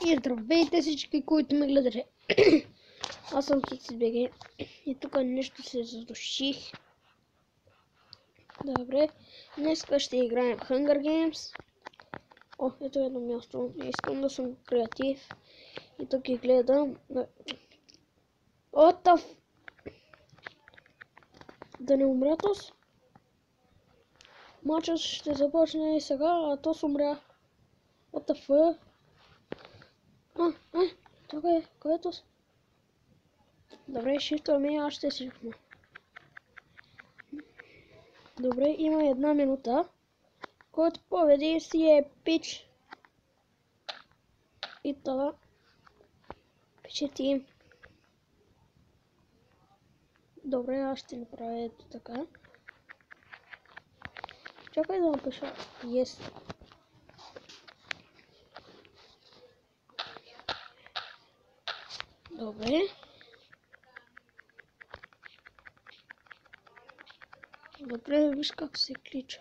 И здравейте всички, които ме гледате. Аз съм KixBG и тук нещо се задуших. Добре, днес ще играем Hunger Games. О, ето едно място. Искам да съм креатив. И тук ги гледам. What the f... Да не умря тос? Мачът ще започне и сега, а тос умря. What the f... тук е, кой е тос? Добре, шифтваме и аз ще шифтна. Добре, има една минута. Който победи си е пич. И това печетим. Добре, аз ще направя ето така. Чакай да напиша yes. Добре. Добре, виж как се клича.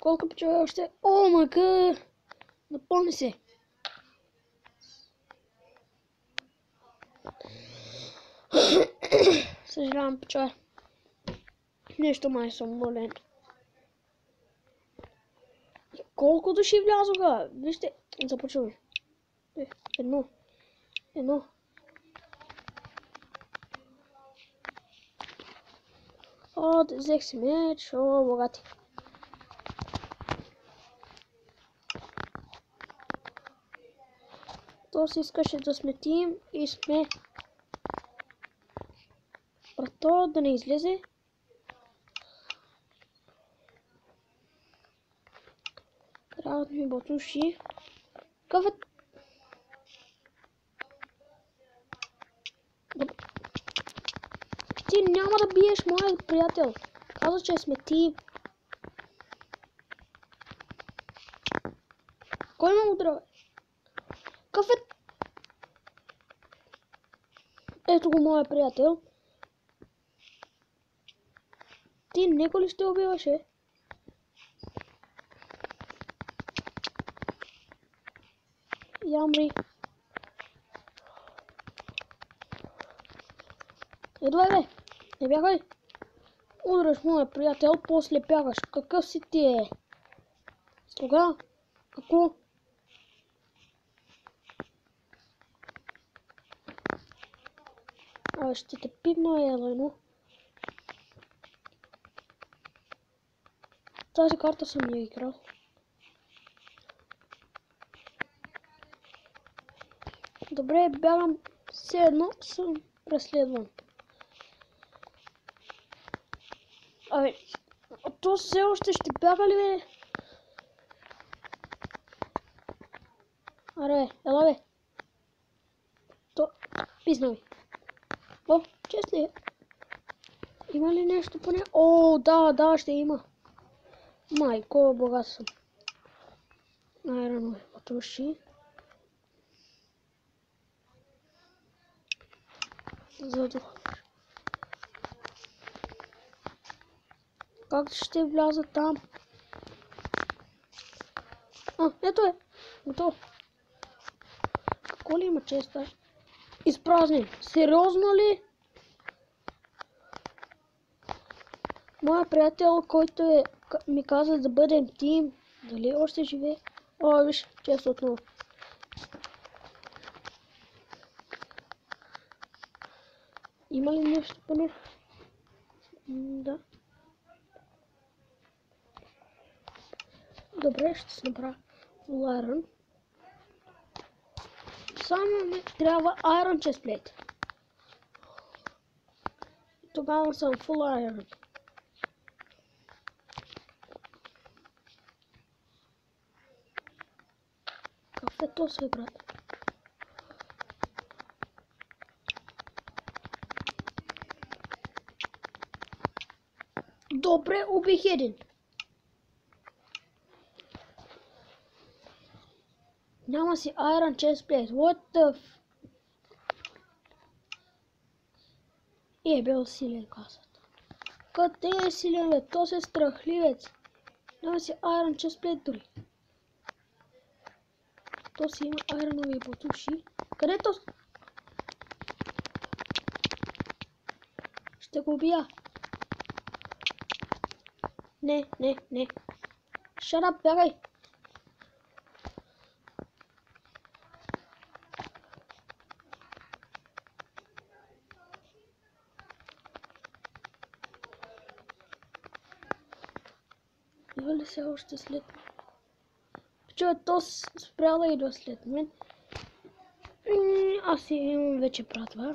Колко печове още? О, мага! Напълни се. Съжалявам, печове. Нещо май съм болен. Колко души влязоха? Вижте, започваме. Едно. О, взех си меч. О, богати. То си искаше да сме тим и сме. Брато, да не излезе. Трябва да ми батуши. Какъв е? Ти няма да биеш моят приятел. Каза, че сме тим. Кой ме удря? Какъв е? Ето го моя приятел. Ти него ли ще убиваше? Ямри. Едва бе. Не бягай. Удръж моя приятел, после бягаш. Какъв си ти е? Слуга? Какво? Ще те пипна, елено. Тази карта съм я играл. Добре, бягам. Все едно съм преследван. Абе, то все още ще бяга ли, бе? Аре, ела бе. То, писна ми. О, чест ли е? Има ли нещо поне? О, да, ще има. Майко, богат съм. Най-рано е потуши. Задух. Как ще вляза там? Ето е. Ето. Какво ли има честа? Изпразнен. Сериозно ли? Моя приятел, който ми каза да бъдем тим, дали още живее? О, виж, често отново. Има ли нещо поне? Да. Добре, ще се направя full iron. Само ми трябва iron chestplate. Тогава съм full iron. Какъв е този, брат? Добре, убих един. Няма си iron chestplate. What the f... Е бил силен, казват. Къде е силен, бе? То се страхливец. Няма си iron chestplate дори. То си има айронови бутуши. Къде то? Ще го убия. Не. Shut up, бягай. Идва ли се още след мен? Чуя, то спря да идва след мен. Аз имам вече пратва.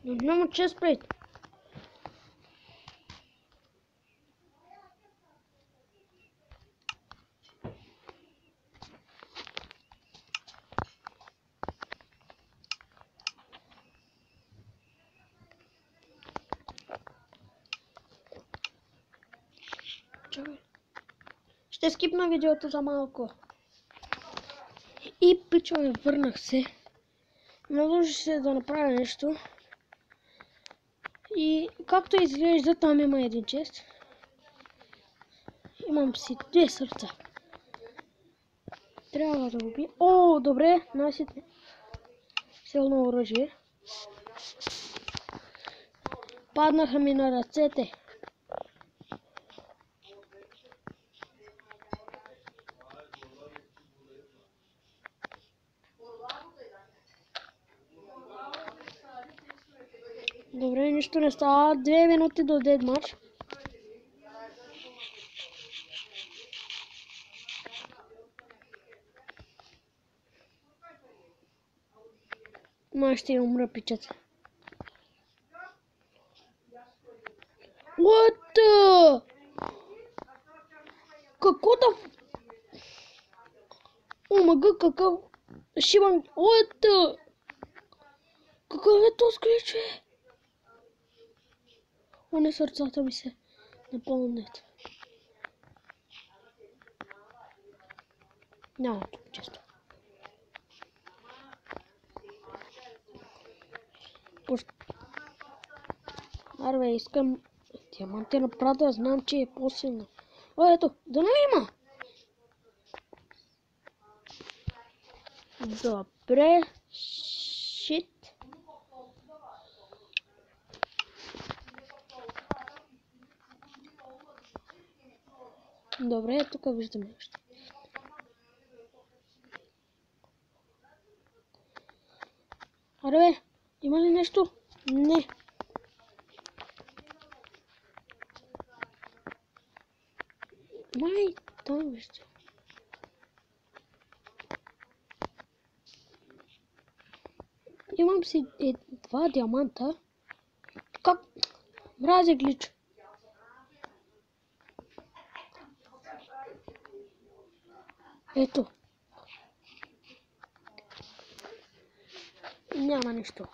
Но няма чест пред. Чакай. Ще скипна видеото за малко. И пичове, върнах се. Наложи се да направя нещо. И както изглежда, там има един чест. Имам си 2 сърца. Трябва да го бия. О, добре, носите силно оръжие. Паднаха ми на ръцете. Добре, нищо не става. 2 минути до дед матч. Май ще умра, пичата. What the? Какво да... Омага, какъв... Шибан... What the? Какъв е то скриче? О, не, сърцата ми се напълнят. Няма тук често. Арбе, искам диамантена прада, знам, че е по-силна. О, ето, дано има! Добре, шит. Добре, тук виждаме нещо. Аре, има ли нещо? Не. Май, там виждам. Имам си 2 диаманта. Как? Мразя глич. Ето. Няма нищо.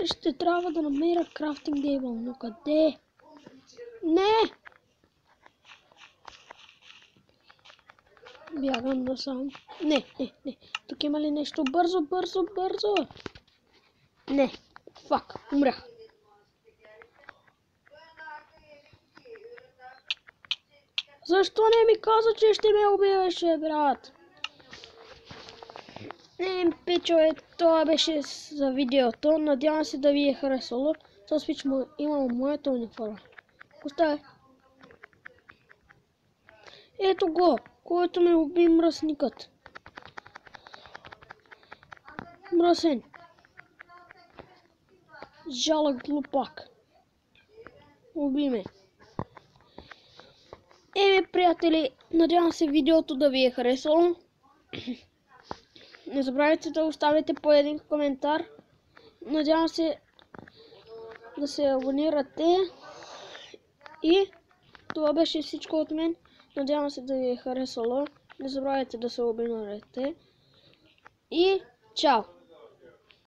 Ще трябва да намеря крафтинг дейбъл, но къде? Не! Бягам насам. Не. Тук има ли нещо? Бързо. Не. Фак, умрях. Защо не ми каза, че ще ме убиваше, брат? Не, пичове, това беше за видеото. Надявам се да ви е харесало. С пич имам моята униформа. Оставя. Ето го, който ме уби мръсникът. Мръсен. Жалък глупак. Уби ме. Приятели, надявам се видеото да ви е харесало. Не забравяйте да оставите по един коментар. Надявам се да се абонирате. И това беше всичко от мен. Надявам се да ви е харесало. Не забравяйте да се абонирате. И чао!